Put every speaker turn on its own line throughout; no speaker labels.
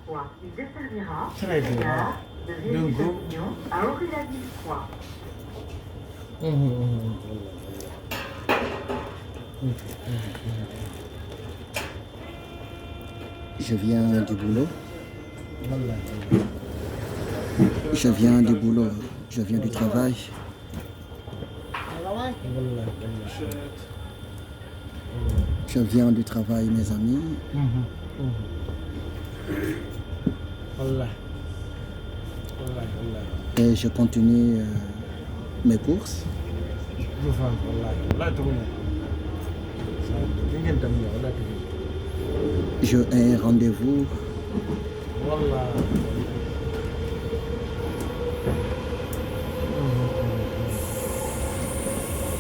fois. Il desservira
Très bien.
gare de
Donc,
Villefranche à Aurélie-Croix.
Je viens du boulot. Je viens du boulot. Je viens du travail. Je viens du travail, mes amis. Et je continue mes courses. J'ai un rendez-vous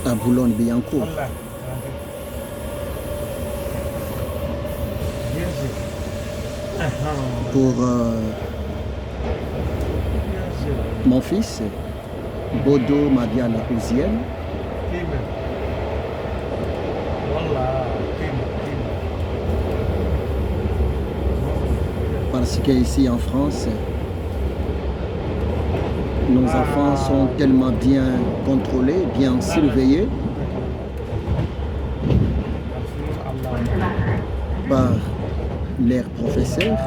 à Boulogne-Billancourt. Pour mon fils, Bodo Madiala Ouziel. Parce qu'ici en France, nos enfants sont tellement bien contrôlés, bien surveillés par leurs professeurs.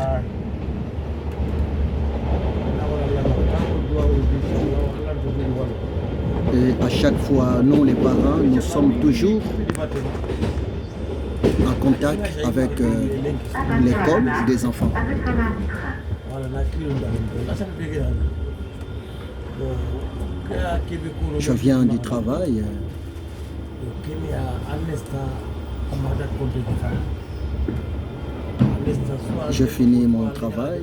Et à chaque fois, nous les parents, nous sommes toujours en contact avec l'école des enfants. Je viens du travail. Je finis mon travail.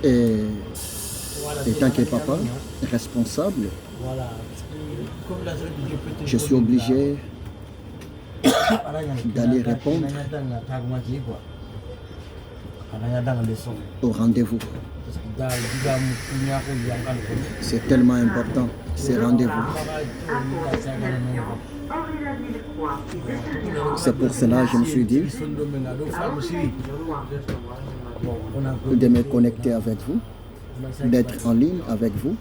Et étant que papa responsable, je suis obligé d'aller répondre au rendez-vous. C'est tellement important, ces rendez-vous. C'est pour cela que je me suis dit de me connecter avec vous, d'être en ligne avec vous.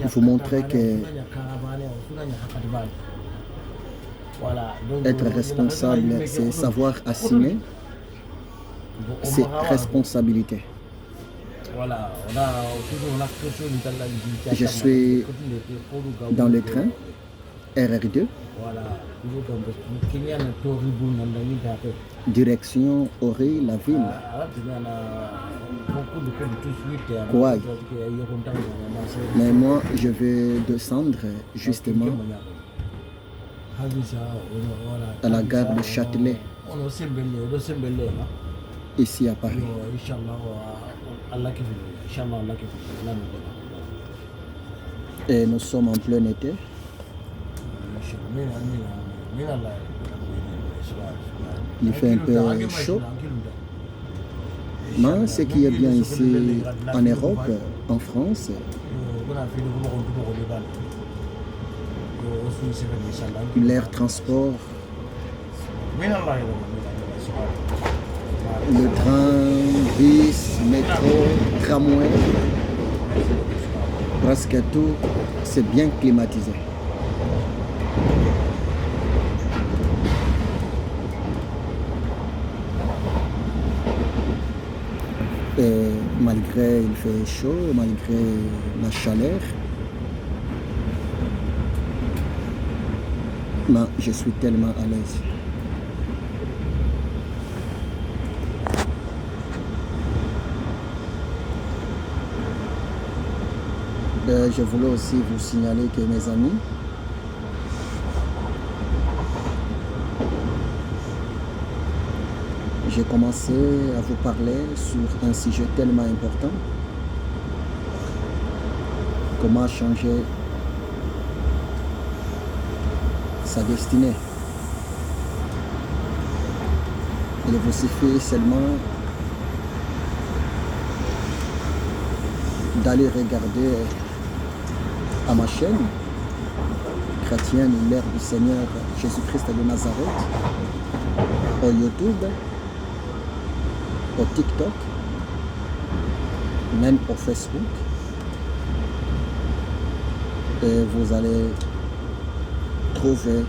Vous montrer que être responsable, c'est savoir assumer ses responsabilités. Je suis dans le train RR2, direction Ori, la ville. Kouaï. Mais moi, je vais descendre justement à la gare de Châtelet, ici à Paris. Et nous sommes en plein été. Il fait un peu chaud. Mais ce qui est bien ici en Europe, en France, l'air transport, le train, bus, métro, tramway, presque tout, c'est bien climatisé. Et malgré il fait chaud, malgré la chaleur, mais je suis tellement à l'aise. Je voulais aussi vous signaler que mes amis, j'ai commencé à vous parler sur un sujet tellement important, comment changer sa destinée. Il vous suffit seulement d'aller regarder à ma chaîne chrétienne, l'ère du Seigneur Jésus-Christ de Nazareth, au YouTube, au TikTok, même au Facebook. Et vous allez trouver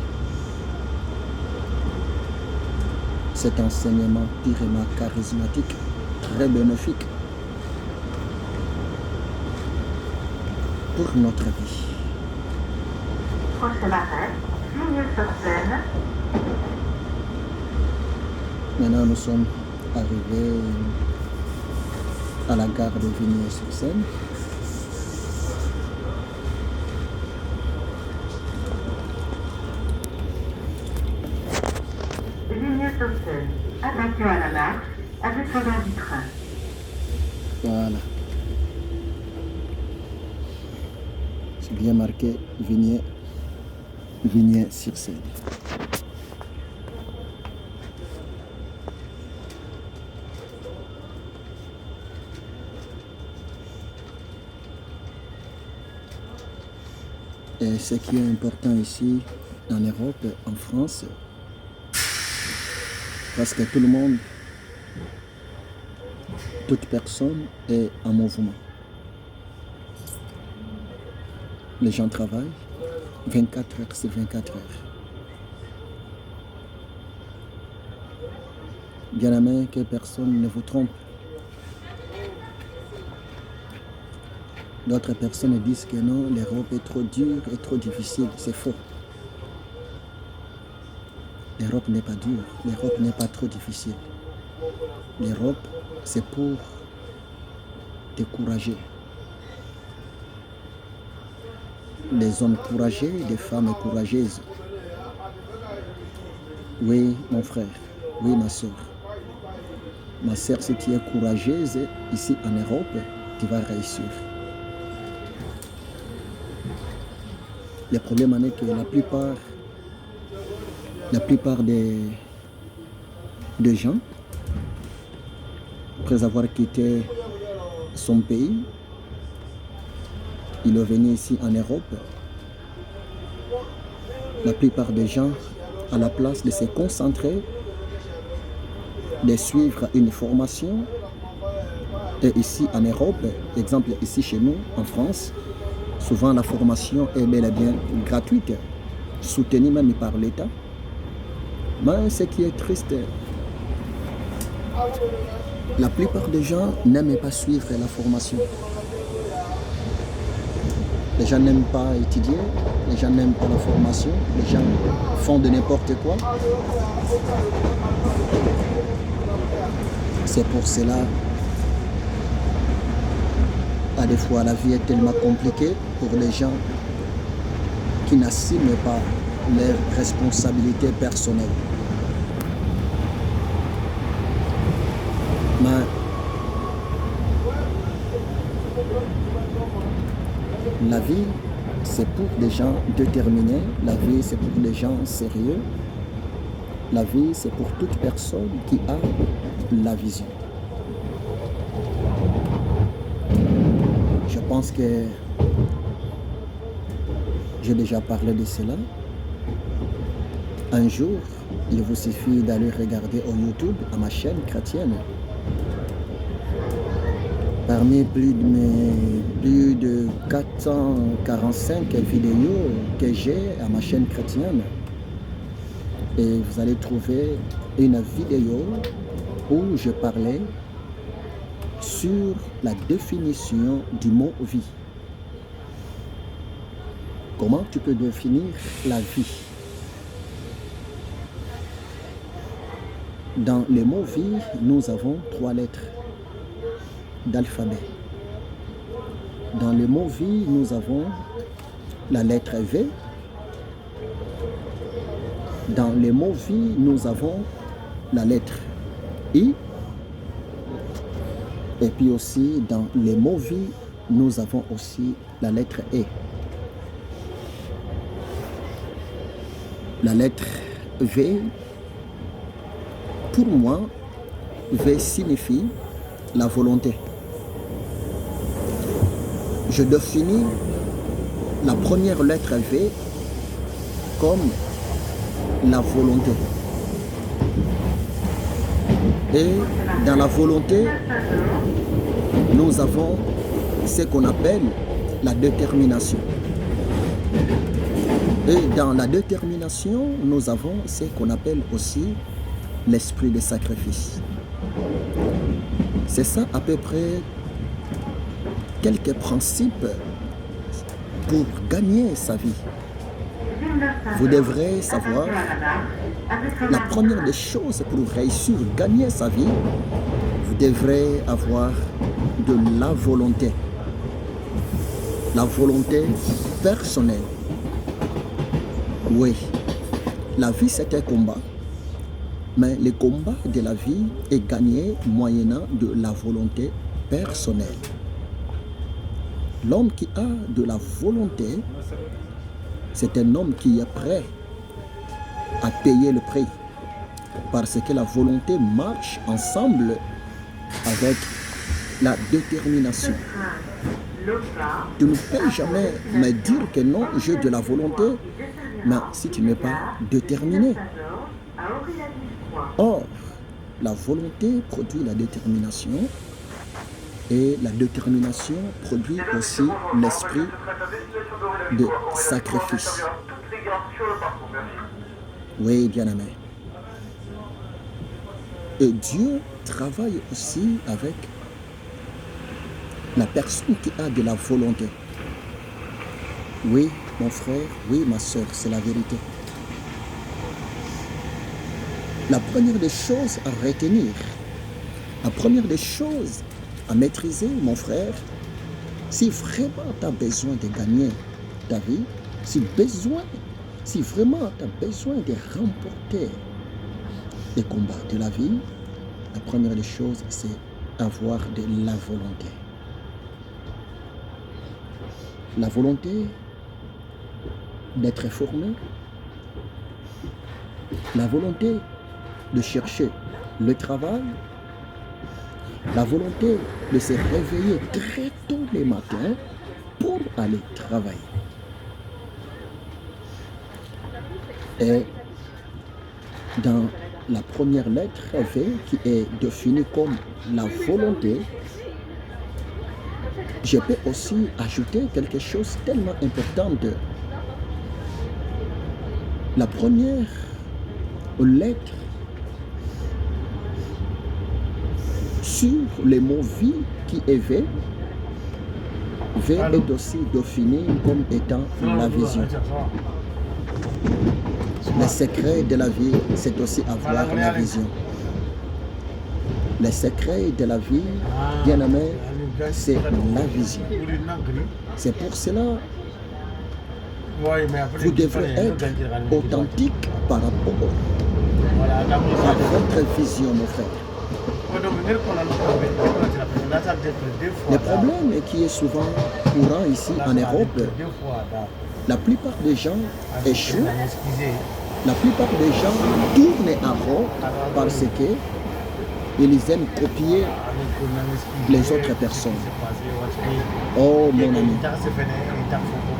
cet enseignement purement charismatique, très bénéfique pour notre vie.
Prochain arrêt, Vigny-sur-Seine.
Maintenant, nous sommes arrivés à la gare de Vigny-sur-Seine.
Vigny-sur-Seine. Attention à la marche, à l'avant du train.
Voilà. C'est bien marqué Vigny-sur-Seine. Et ce qui est important ici, en Europe, en France, parce que tout le monde, toute personne est en mouvement. Les gens travaillent 24 heures sur 24 heures. Bien aimé, que personne ne vous trompe. D'autres personnes disent que non, l'Europe est trop dure et trop difficile. C'est faux. L'Europe n'est pas dure, l'Europe n'est pas trop difficile. L'Europe, c'est pour décourager. Des hommes courageux, des femmes courageuses. Oui, mon frère, oui, ma soeur. Ma soeur, si tu es courageuse ici en Europe, tu vas réussir. Le problème est que la plupart des gens, après avoir quitté son pays, il est venu ici en Europe. La plupart des gens, à la place de se concentrer, de suivre une formation, et ici en Europe, exemple ici chez nous, en France, souvent la formation est bel et bien gratuite, soutenue même par l'État. Mais ce qui est triste, la plupart des gens n'aiment pas suivre la formation. Les gens n'aiment pas étudier, les gens n'aiment pas la formation, les gens font de n'importe quoi. C'est pour cela, à des fois, la vie est tellement compliquée pour les gens qui n'assument pas leurs responsabilités personnelles. Mais la vie, c'est pour des gens déterminés, la vie, c'est pour des gens sérieux, la vie, c'est pour toute personne qui a la vision. Je pense que j'ai déjà parlé de cela. Un jour, il vous suffit d'aller regarder au YouTube, à ma chaîne chrétienne. Parmi plus de 445 vidéos que j'ai à ma chaîne chrétienne, et vous allez trouver une vidéo où je parlais sur la définition du mot vie. Comment tu peux définir la vie? Dans le mot vie, nous avons 3 lettres d'alphabet. Dans le mot vie, nous avons la lettre V. Dans le mot vie, nous avons la lettre I. Et puis aussi, dans les mots vie, nous avons aussi la lettre E. La lettre V, pour moi, V signifie la volonté. Je définis la première lettre V comme la volonté. Et dans la volonté, nous avons ce qu'on appelle la détermination. Et dans la détermination, nous avons ce qu'on appelle aussi l'esprit de sacrifice. C'est ça à peu près quelques principes pour gagner sa vie. Vous devrez savoir, la première des choses pour réussir, gagner sa vie, vous devrez avoir de la volonté personnelle. Oui, la vie c'est un combat, mais le combat de la vie est gagné moyennant de la volonté personnelle. L'homme qui a de la volonté, c'est un homme qui est prêt à payer le prix, parce que la volonté marche ensemble avec la détermination. Tu ne peux jamais me dire que non, j'ai de la volonté, mais si tu n'es pas déterminé. Or, la volonté produit la détermination et la détermination produit aussi l'esprit de sacrifice. Oui, bien-aimé. Et Dieu travaille aussi avec la personne qui a de la volonté. Oui, mon frère, oui, ma soeur, c'est la vérité. La première des choses à retenir, la première des choses à maîtriser, mon frère, si vraiment tu as besoin de gagner ta vie, si vraiment tu as besoin de remporter les combats de la vie, la première des choses, c'est avoir de la volonté. La volonté d'être formé, la volonté de chercher le travail, la volonté de se réveiller très tôt le matin pour aller travailler. Et dans la première lettre V qui est définie comme la volonté, je peux aussi ajouter quelque chose de tellement important. La première lettre sur le mot vie qui est V, V est aussi défini comme étant la vision. Le secret de la vie, c'est aussi avoir la vision. Le secret de la vie, bien aimé, c'est la vision. C'est pour cela vous devrez être authentique par rapport à votre vision, mon frère. Le problème qui est souvent courant ici en Europe, la plupart des gens échouent, la plupart des gens tournent en rond parce qu'ils aiment copier les autres personnes. Oh mon ami,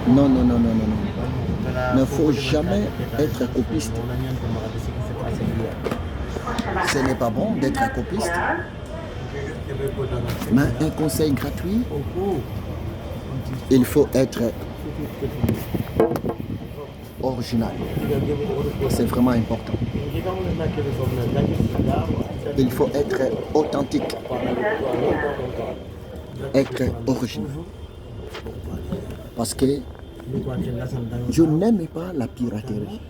non. Il ne faut jamais être copiste. Ce n'est pas bon d'être copiste. Mais un conseil gratuit, il faut être original. C'est vraiment important. Il faut être authentique. Être original. Parce que je n'aime pas la piraterie.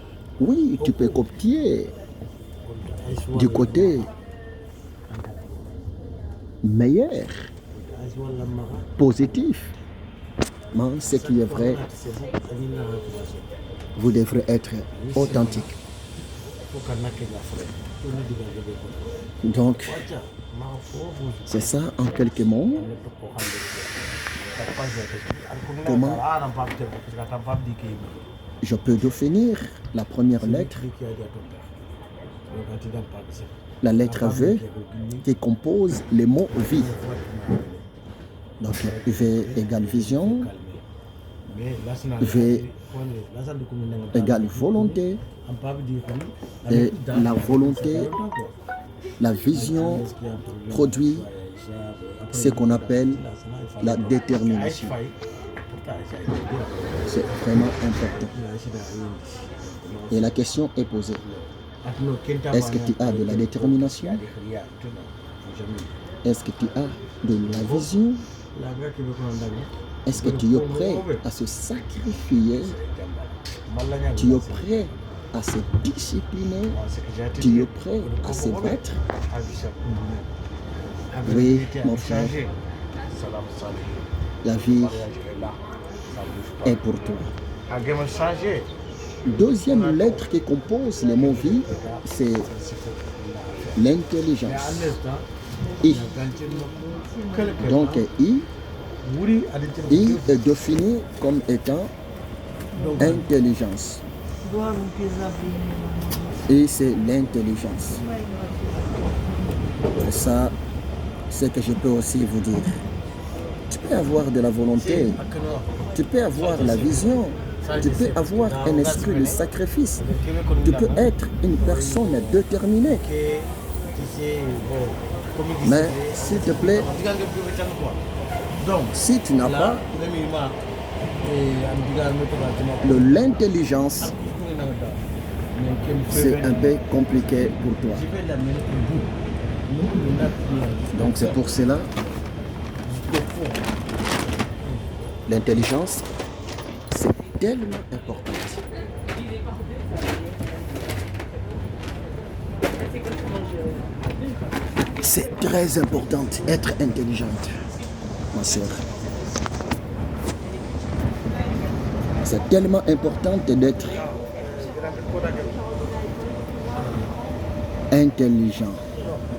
Oui, tu peux copier du côté meilleur, positif. Mais ce qui est vrai, vous devrez être authentique. Donc, c'est ça en quelques mots. Comment je peux définir la première lettre, la lettre V qui compose les mots vie. Donc V égale vision, V égale volonté. Et la volonté, la vision produit ce qu'on appelle la détermination. C'est vraiment important. Et la question est posée. Est-ce que tu as de la détermination? Est-ce que tu as de la vision? Est-ce que tu es prêt à se sacrifier? Tu es prêt à se discipliner? Tu es prêt à se battre? Oui, mon frère, la vie est pour toi. Deuxième lettre qui compose le mot vie, c'est l'intelligence. I. Donc I est défini comme étant intelligence. Et c'est l'intelligence. C'est ça, ce que je peux aussi vous dire. Tu peux avoir de la volonté, tu peux avoir la vision, tu peux avoir un esprit de sacrifice, tu peux être une personne déterminée. Mais s'il te plaît, si tu n'as pas de l'intelligence, c'est un peu compliqué pour toi. Donc c'est pour cela, l'intelligence, c'est tellement important. C'est très important d'être intelligente, ma soeur. C'est tellement important d'être intelligent,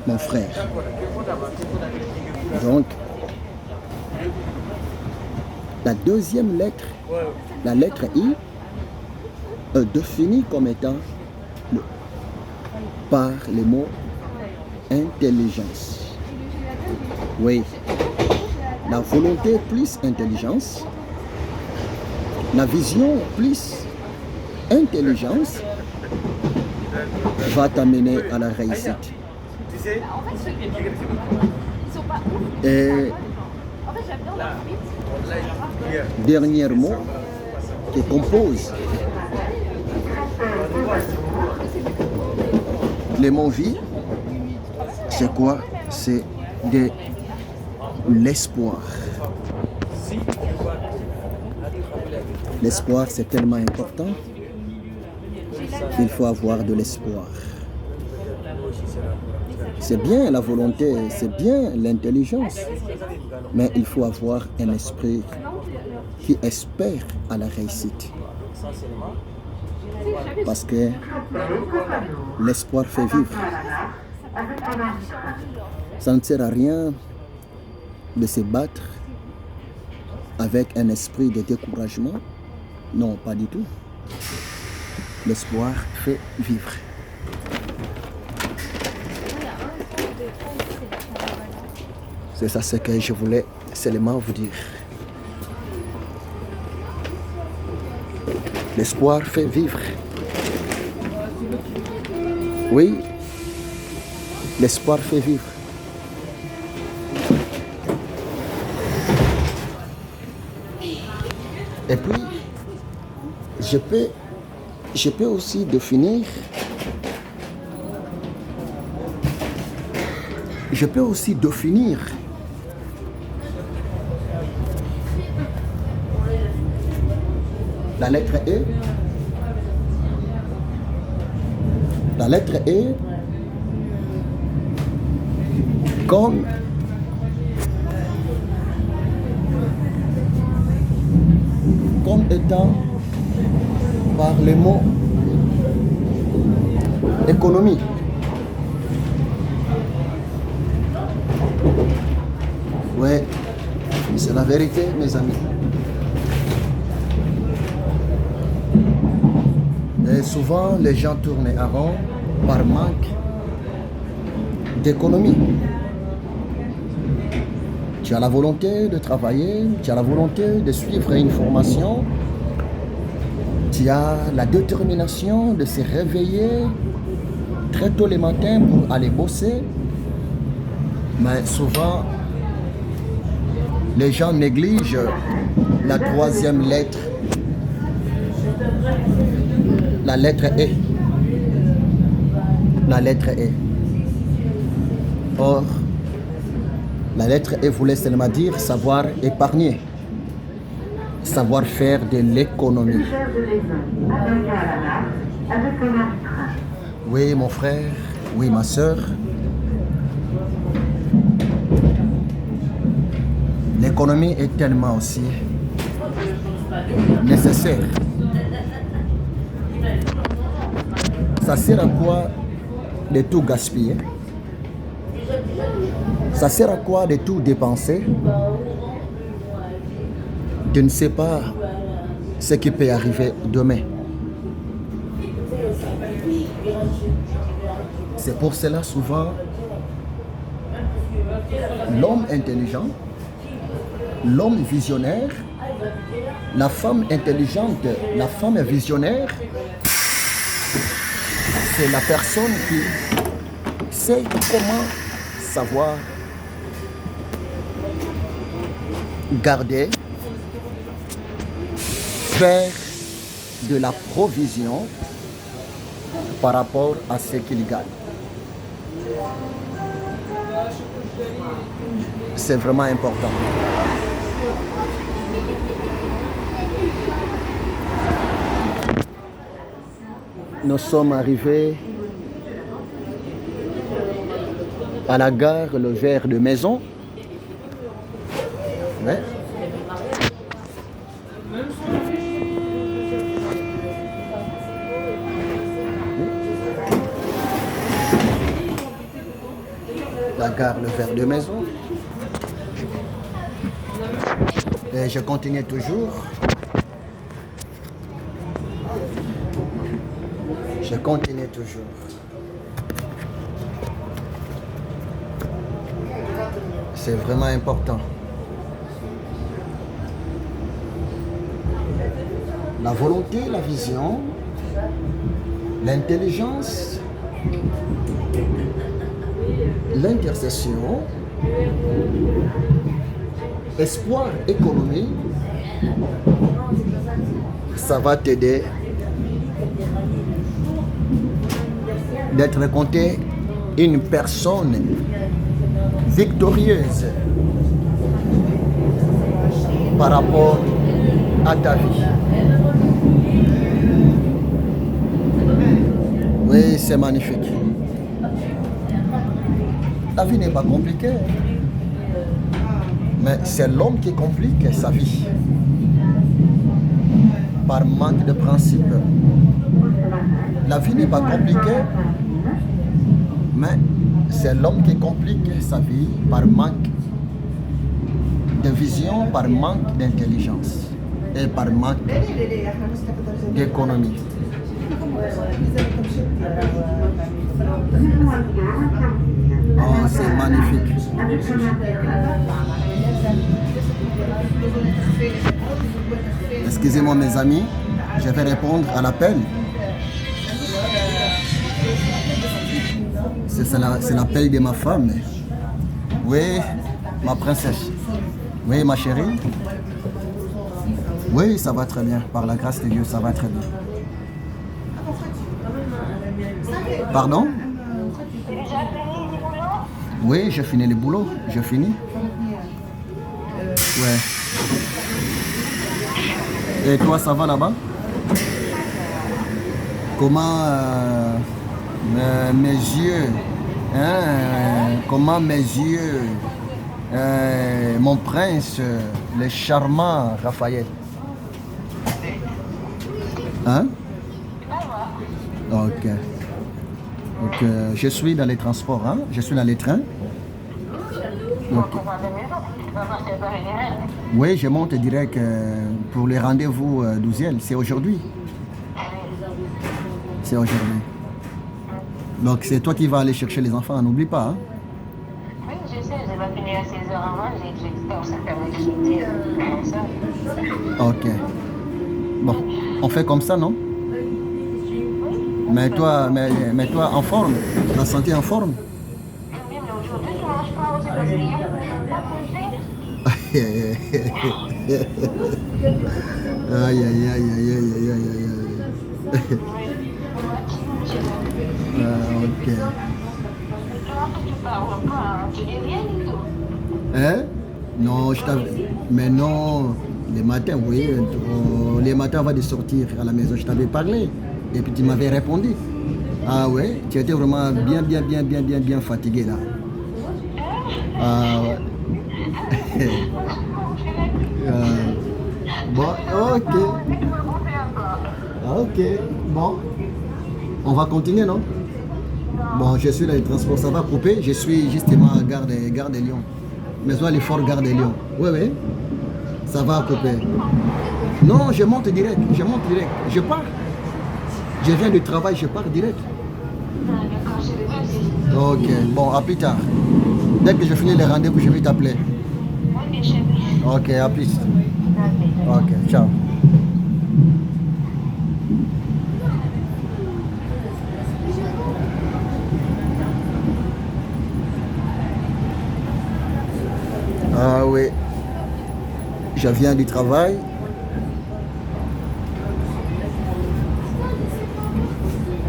mon frère. Donc, la deuxième lettre, la lettre I, est définie comme étant par les mots intelligence. Oui, la volonté plus intelligence, la vision plus intelligence va t'amener à la réussite. Et dernier mot qui compose les mots vie, c'est quoi? C'est de l'espoir. L'espoir, c'est tellement important. Il faut avoir de l'espoir. C'est bien la volonté, c'est bien l'intelligence, mais il faut avoir un esprit qui espère à la réussite. Parce que l'espoir fait vivre. Ça ne sert à rien de se battre avec un esprit de découragement. Non, pas du tout. L'espoir fait vivre. C'est ça ce que je voulais seulement vous dire. L'espoir fait vivre. Oui, l'espoir fait vivre. Et puis, je peux aussi définir, la lettre E. La lettre E comme étant par les mots économie. Ouais, c'est la vérité, mes amis. Et souvent, les gens tournent à rond par manque d'économie. Tu as la volonté de travailler, tu as la volonté de suivre une formation, Tu as la détermination de se réveiller très tôt le matin pour aller bosser. Mais souvent, les gens négligent la troisième lettre. La lettre E. La lettre E. Or, la lettre E voulait seulement dire savoir épargner, savoir faire de l'économie.
Chef de maison, attaqué à la marche, avec un arbitrage.
Oui, mon frère, oui, ma soeur. L'économie est tellement aussi nécessaire. Ça sert à quoi de tout gaspiller? Ça sert à quoi de tout dépenser? Tu ne sais pas ce qui peut arriver demain. C'est pour cela souvent l'homme intelligent, l'homme visionnaire, la femme intelligente, la femme visionnaire, c'est la personne qui sait comment savoir garder, faire de la provision par rapport à ce qu'il gagne. C'est vraiment important. Nous sommes arrivés à la gare Le Ver de Maison. Ouais. La gare Le Ver de Maison. Et je continue toujours. Je continue toujours. C'est vraiment important. La volonté, la vision, l'intelligence, l'intercession, espoir, économie, ça va t'aider d'être compté une personne victorieuse par rapport à ta vie. Oui, c'est magnifique. La vie n'est pas compliquée, mais c'est l'homme qui complique sa vie par manque de principe. La vie n'est pas compliquée, mais c'est l'homme qui complique sa vie par manque de vision, par manque d'intelligence et par manque d'économie. Oh, c'est magnifique. Excusez-moi mes amis, je vais répondre à l'appel. C'est l'appel de ma femme. Oui, ma princesse. Oui, ma chérie. Oui, ça va très bien. Par la grâce de Dieu, ça va très bien. Pardon? Oui, j'ai fini le boulot. J'ai fini. Ouais. Et toi, ça va là-bas? Comment mes yeux, hein, comment mes yeux, mon prince, le charmant Raphaël? Hein? Ok. Donc, je suis dans les transports, hein? Je suis dans les trains. Donc, oui, je monte direct pour le rendez-vous d'Ouziel. C'est aujourd'hui. C'est aujourd'hui. Donc, c'est toi qui vas aller chercher les enfants, n'oublie pas. Hein?
Oui, je sais, je vais finir à 16h avant, j'ai ça permet de quitter comme ça.
Ok. Bon. On fait comme ça, non? Mais toi, en forme, la santé en forme.
Oui, mais aujourd'hui, tu manges pas aussi parce qu'il y a
Aïe, aïe, aïe, aïe, aïe, aïe, aïe, aïe. Ok.
Tu parles pas, tu dis rien du tout.
Hein? Non, je t'avais... Mais non, les matins, oui. Les matins avant de sortir à la maison, je t'avais parlé. Et puis tu m'avais répondu. Ah ouais, tu étais vraiment bien fatigué là. Ah ouais. Bon, ok. Ah, ok, bon. On va continuer, non? Bon, je suis dans le transport, ça va couper. Je suis justement à Gare de Lyon. Maison l'effort Gare de Lyon. Oui, oui. Ça va couper. Non, je monte direct. Je pars. Je viens du travail, je pars direct. Ok, bon, à plus tard. Dès que je finis les rendez-vous, je vais t'appeler. Ok, à plus. Ok, ciao. Ah oui, je viens du travail.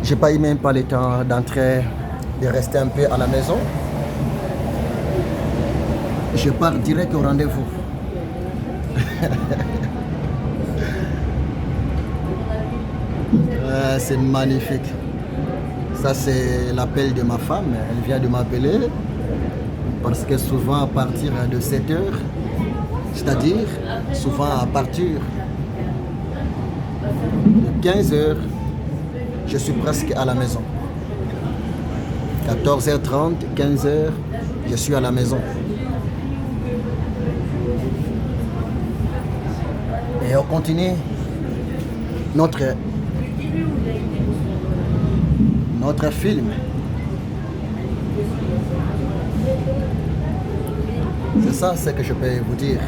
J'ai pas eu même pas le temps d'entrer, de rester un peu à la maison. Je pars direct au rendez-vous. C'est magnifique. Ça, c'est l'appel de ma femme. Elle vient de m'appeler. Parce que souvent à partir de 7 heures, c'est-à-dire souvent à partir de 15 heures, je suis presque à la maison. 14h30, 15h, je suis à la maison. Et on continue notre film. C'est ça ce que je peux vous dire.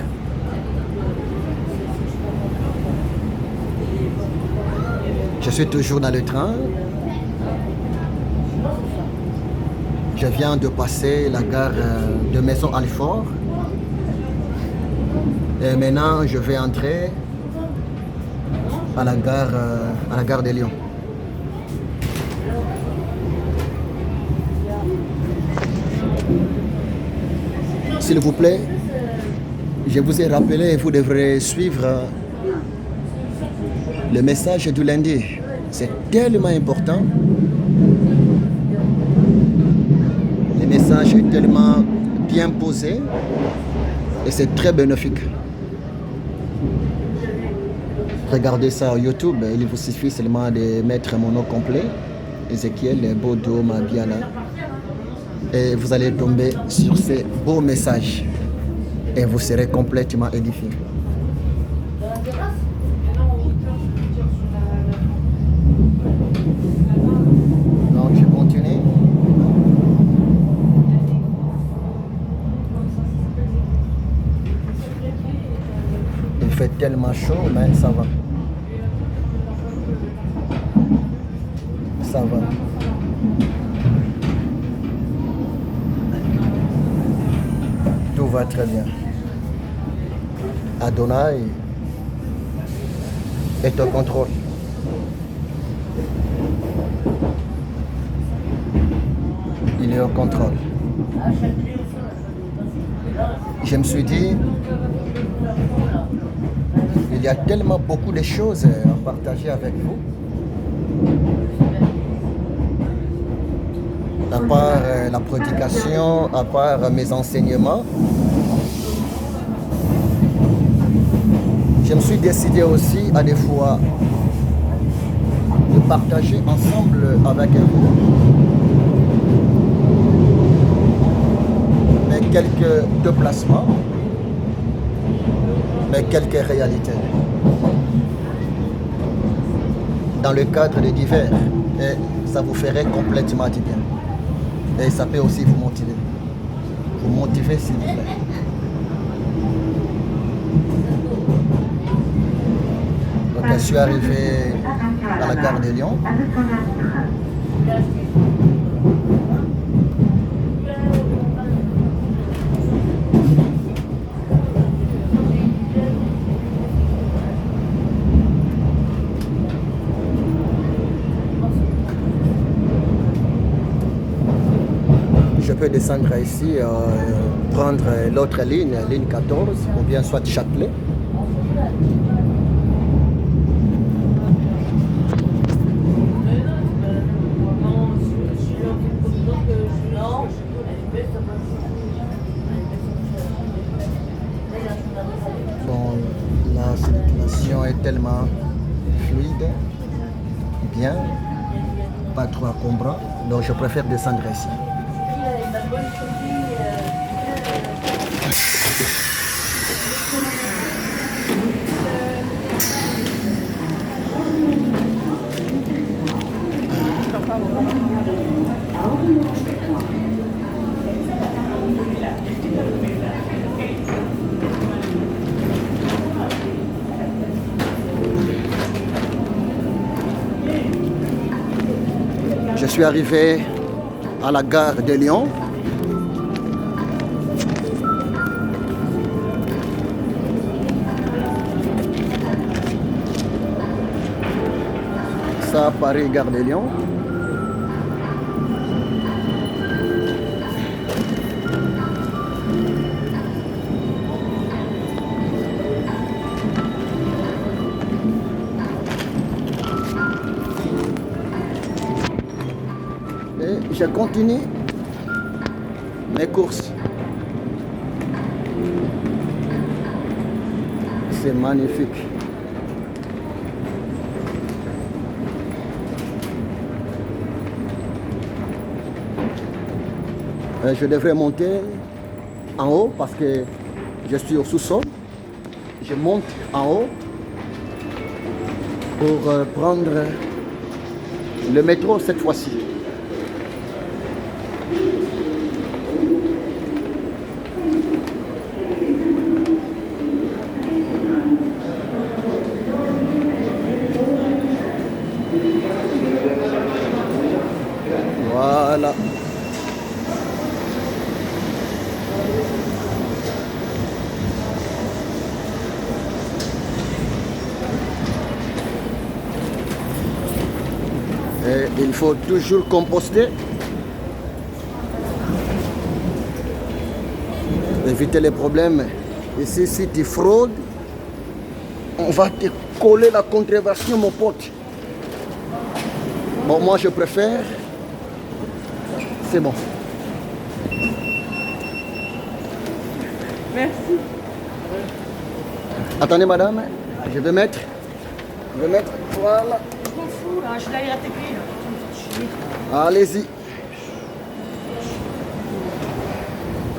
Je suis toujours dans le train. Je viens de passer la gare de Maison-Alfort. Et maintenant, je vais entrer à la gare de Lyon. S'il vous plaît, je vous ai rappelé et vous devrez suivre le message du lundi. C'est tellement important. Le message est tellement bien posé et c'est très bénéfique. Regardez ça au YouTube, il vous suffit seulement de mettre mon nom complet, Ezekiel Bodo Mabiala. Et vous allez tomber sur ces beaux messages et vous serez complètement édifié. Donc je continue. Il fait tellement chaud, mais ça va. Ça va. Tout va très bien. Adonai est au contrôle. Il est au contrôle. Je me suis dit, il y a tellement beaucoup de choses à partager avec vous. À part la prédication, à part mes enseignements, je me suis décidé aussi à des fois de partager ensemble avec vous mais quelques déplacements, mais quelques réalités dans le cadre de divers, et ça vous ferait complètement du bien. Et ça peut aussi vous motiver. Vous motiver, s'il vous plaît. Ok? Je suis arrivé à la gare de Lyon. Je peux descendre ici, prendre l'autre ligne, ligne 14, ou bien soit Châtelet. Bon, la circulation est tellement fluide, bien, pas trop encombrant, donc je préfère descendre ici. Je suis arrivé à la gare de Lyon. Ça, Paris, gare de Lyon. Et je continue mes courses. C'est magnifique. Je devrais monter en haut parce que je suis au sous-sol. Je monte en haut pour prendre le métro cette fois-ci. Voilà. Et il faut toujours composter. Éviter les problèmes. Ici, si tu fraudes, on va te coller la contravention, mon pote. Bon, moi, je préfère. C'est bon.
Merci.
Attendez, madame. Je vais mettre. Voilà.
Je m'en fous là, je suis allée à TP là.
Allez-y.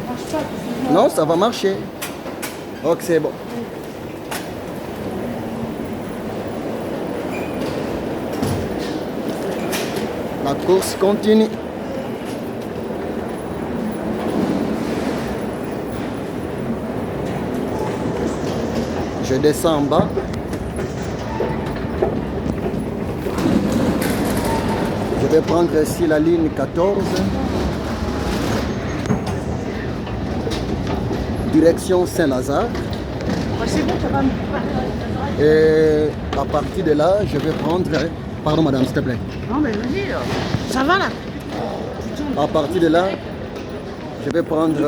Marche pas.
Non, ça va marcher. Ok, c'est bon. La course continue. Je descends en bas. Je vais prendre ici la ligne 14. Direction Saint-Lazare.
C'est bon, ça va me...
Et à partir de là, je vais prendre... Pardon madame, s'il te plaît.
Non mais vas-y là. Ça va là?
À partir de là, je vais prendre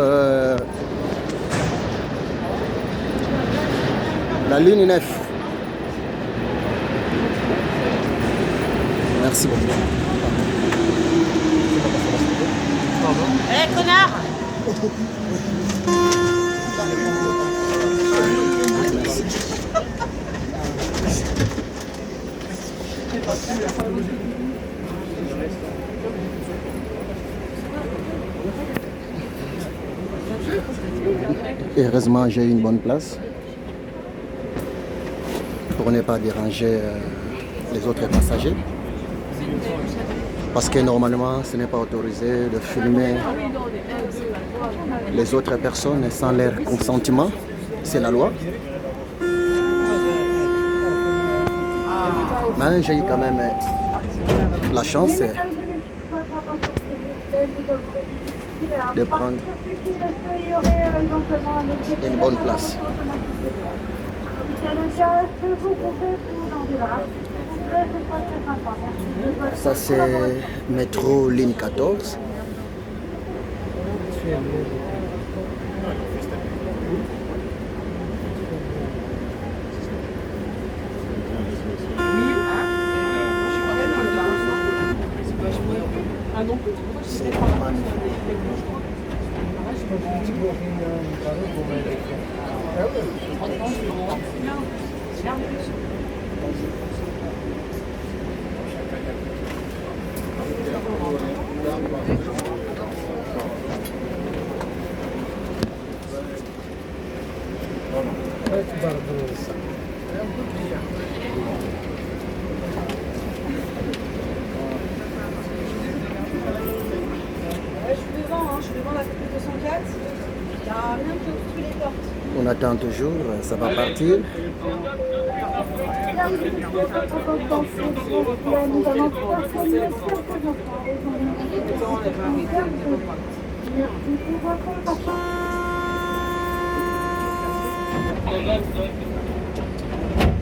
la ligne 9. Merci beaucoup.
Eh connard!
Et heureusement, j'ai une bonne place pour ne pas déranger les autres passagers. Parce que normalement, ce n'est pas autorisé de filmer les autres personnes sans leur consentement. C'est la loi. Mais j'ai eu quand même la chance de prendre une bonne place. Ça c'est métro ligne 14. C'est magnifique.
Je suis devant la fête 204. Il n'y a rien qui obstrue les portes.
On attend toujours, ça va partir.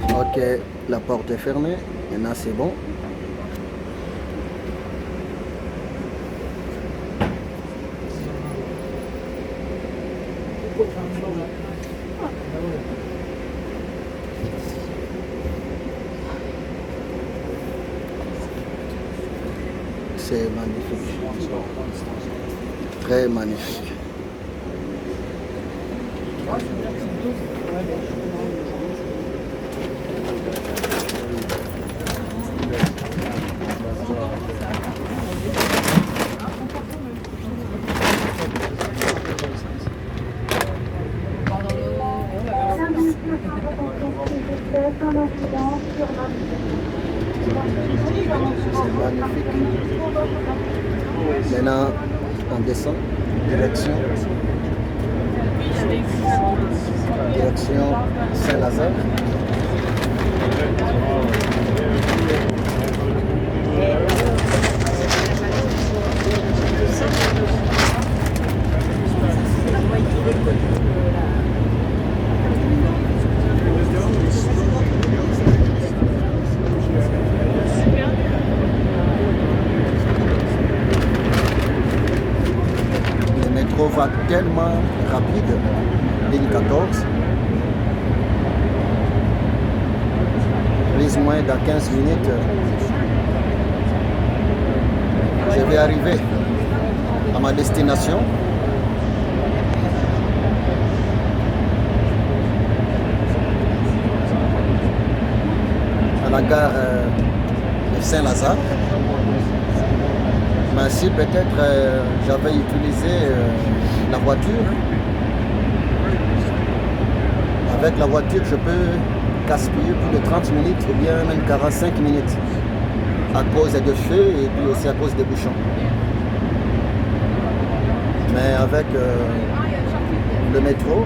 Ok, la porte est fermée. Maintenant c'est bon. C'est magnifique. Très magnifique. Maintenant, on descend, direction Saint-Lazare. Le métro va tellement rapide, ligne 14. Plus ou moins dans 15 minutes, je vais arriver à ma destination. À la gare de Saint-Lazare. Mais si peut-être j'avais utilisé la voiture, avec la voiture je peux gaspiller plus de 30 minutes ou bien même 45 minutes à cause des feux et puis aussi à cause des bouchons. Mais avec le métro,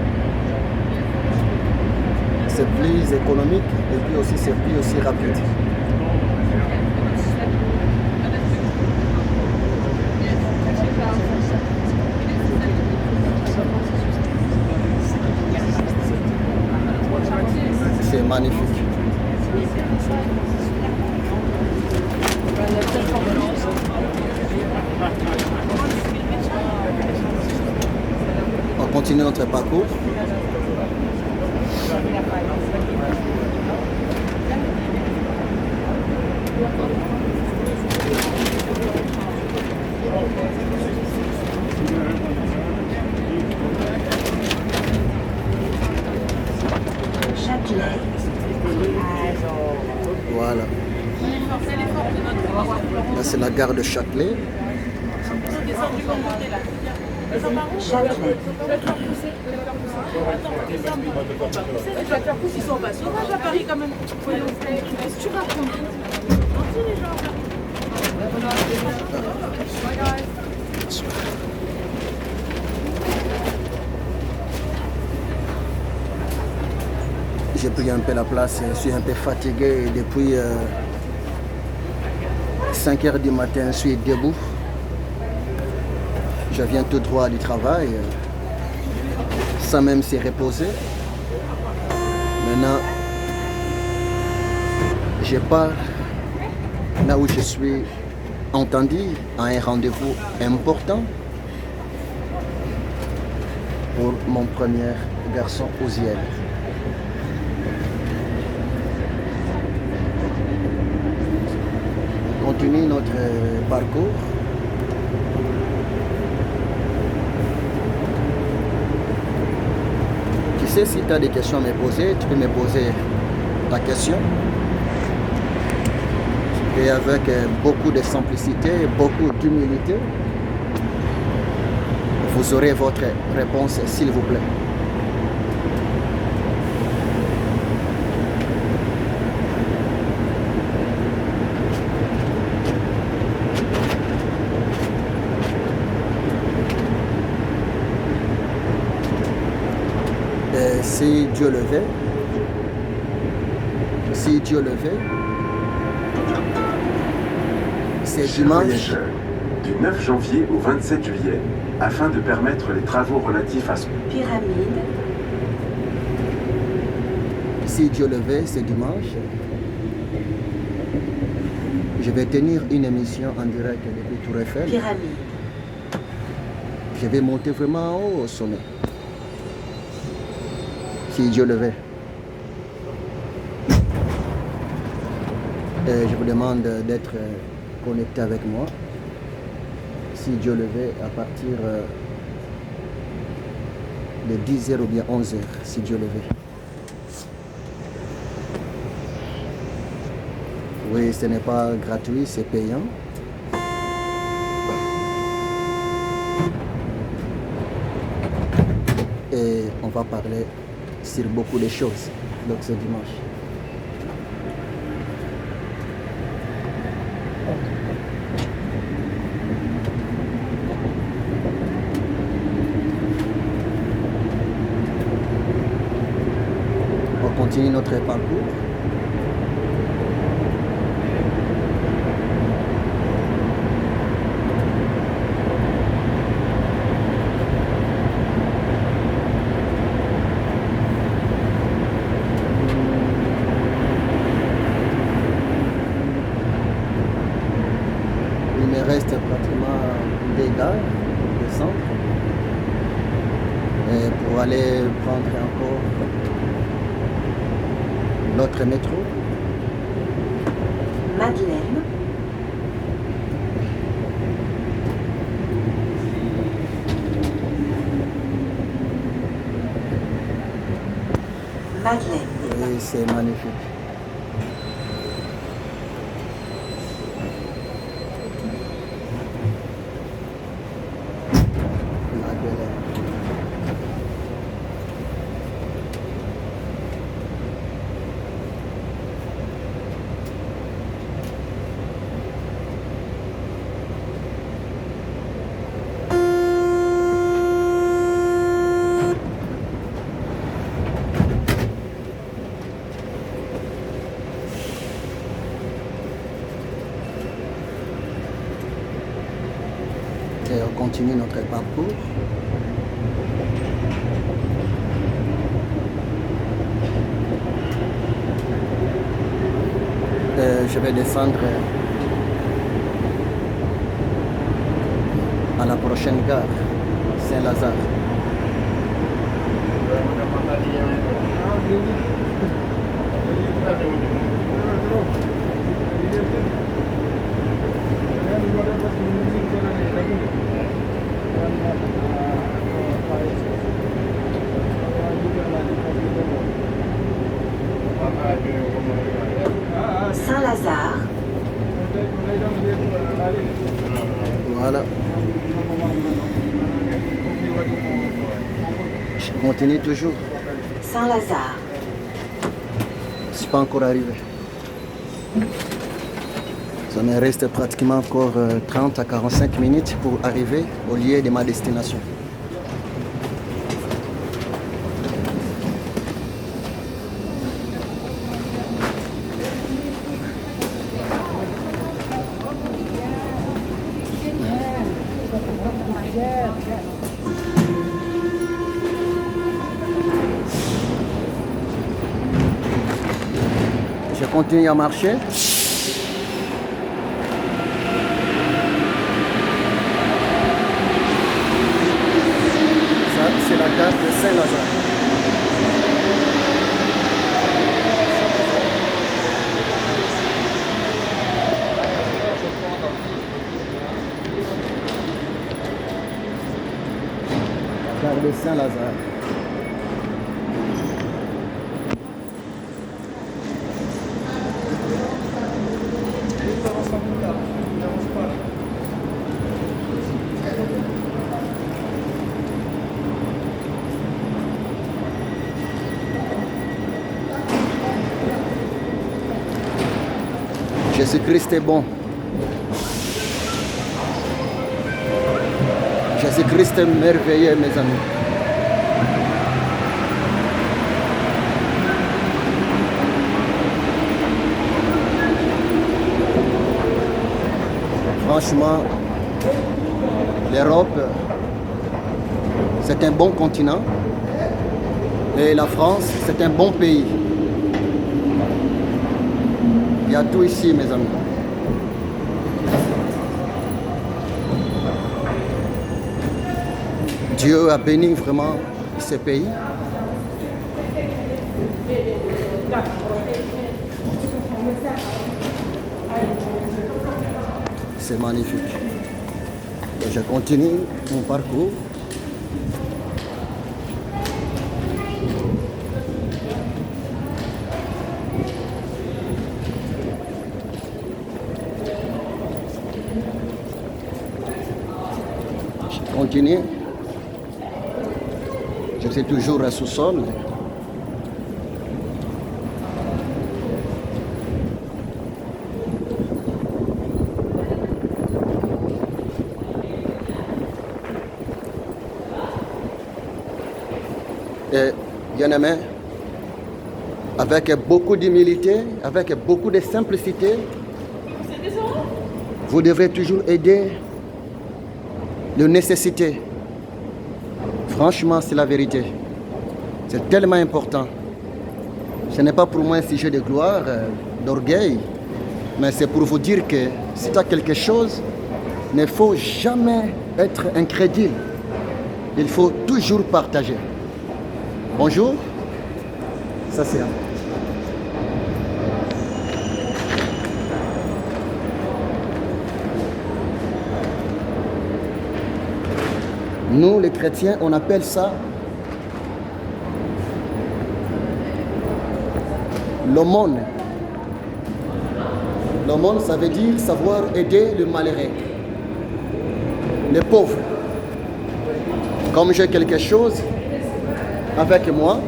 c'est plus économique et puis aussi c'est plus aussi rapide. C'est magnifique. On continue notre parcours. Voilà. Là, c'est la gare de Châtelet.
Les tracteurs poussent, ils sont pas sauvages à Paris quand même. Qu'est-ce que tu racontes? Gentils les gens.
J'ai pris un peu la place, je suis un peu fatigué depuis 5 heures du matin, je suis debout. Je viens tout droit du travail. Sans même s'y reposer. Maintenant, je pars là où je suis entendu à un rendez-vous important pour mon premier garçon Ouziel. On continue notre parcours. Tu sais, si tu as des questions à me poser, tu peux me poser ta question. Et avec beaucoup de simplicité, beaucoup d'humilité, vous aurez votre réponse, s'il vous plaît. Et si Dieu le veut, c'est
Chers
dimanche.
voyageurs, du 9 janvier au 27 juillet, afin de permettre les travaux relatifs à ce
Pyramide.
Si Dieu le veut, c'est dimanche. Je vais tenir une émission en direct depuis Tour Eiffel.
Pyramide.
Je vais monter vraiment en haut au sommet. Si Dieu le veut. Et je vous demande d'être connecté avec moi. Si Dieu le veut, à partir de 10h ou bien 11h, si Dieu le veut. Oui, ce n'est pas gratuit, c'est payant. Et on va parler sur beaucoup de choses. Donc c'est dimanche. On continue notre parcours. Il me reste pratiquement des gares, des centres. Et pour aller prendre encore l'autre métro.
Madeleine. Madeleine.
Et c'est magnifique. Madeleine. Et on continue notre parcours. Et je vais descendre à la prochaine gare, Saint-Lazare.
Saint-Lazare.
Voilà. Je continue toujours.
Saint-Lazare.
Je ne suis pas encore arrivé. Ça me reste pratiquement encore 30 à 45 minutes pour arriver au lieu de ma destination. Je continue à marcher. Ça, c'est la gare de Saint-Lazare. Gare de Saint-Lazare. Jésus-Christ est bon. Jésus-Christ est merveilleux, mes amis. Franchement, l'Europe, c'est un bon continent. Et la France, c'est un bon pays. Il y a tout ici, mes amis. Dieu a béni vraiment ce pays. C'est magnifique. Et je continue mon parcours. Je continue. Je suis toujours à sous-sol. Et bien aimé, avec beaucoup d'humilité, avec beaucoup de simplicité, vous devrez toujours aider les nécessités. Franchement, c'est la vérité. C'est tellement important. Ce n'est pas pour moi un sujet de gloire, d'orgueil, mais c'est pour vous dire que si tu as quelque chose, il ne faut jamais être incrédule. Il faut toujours partager. Bonjour. Ça c'est un. Nous, les chrétiens, on appelle ça l'aumône. L'aumône, ça veut dire savoir aider le malheureux, les pauvres. Comme j'ai quelque chose avec moi,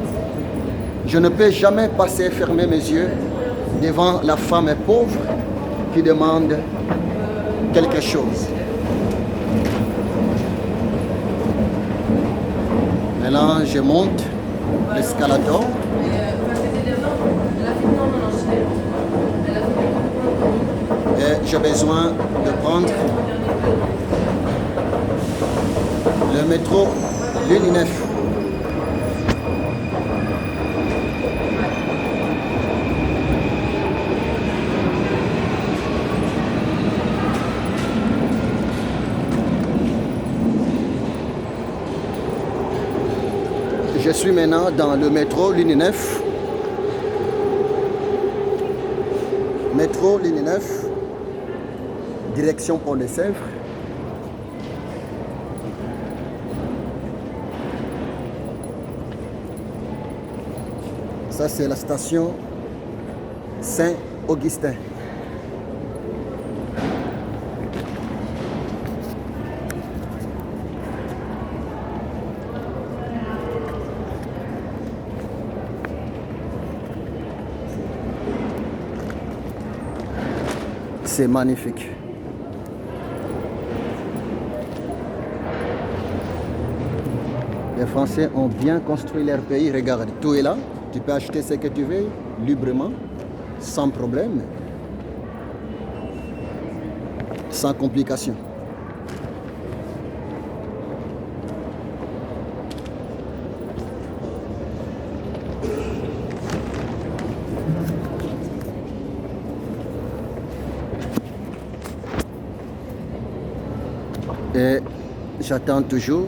je ne peux jamais passer fermer mes yeux devant la femme pauvre qui demande quelque chose. Maintenant, je monte l'escalator. Et j'ai besoin de prendre le métro Ligne 9. Je suis maintenant dans le métro Ligne 9. Métro Ligne 9, direction Pont-de-Sèvres. Ça, c'est la station Saint-Augustin. C'est magnifique. Les Français ont bien construit leur pays. Regarde, tout est là. Tu peux acheter ce que tu veux, librement, sans problème, sans complication. Et j'attends toujours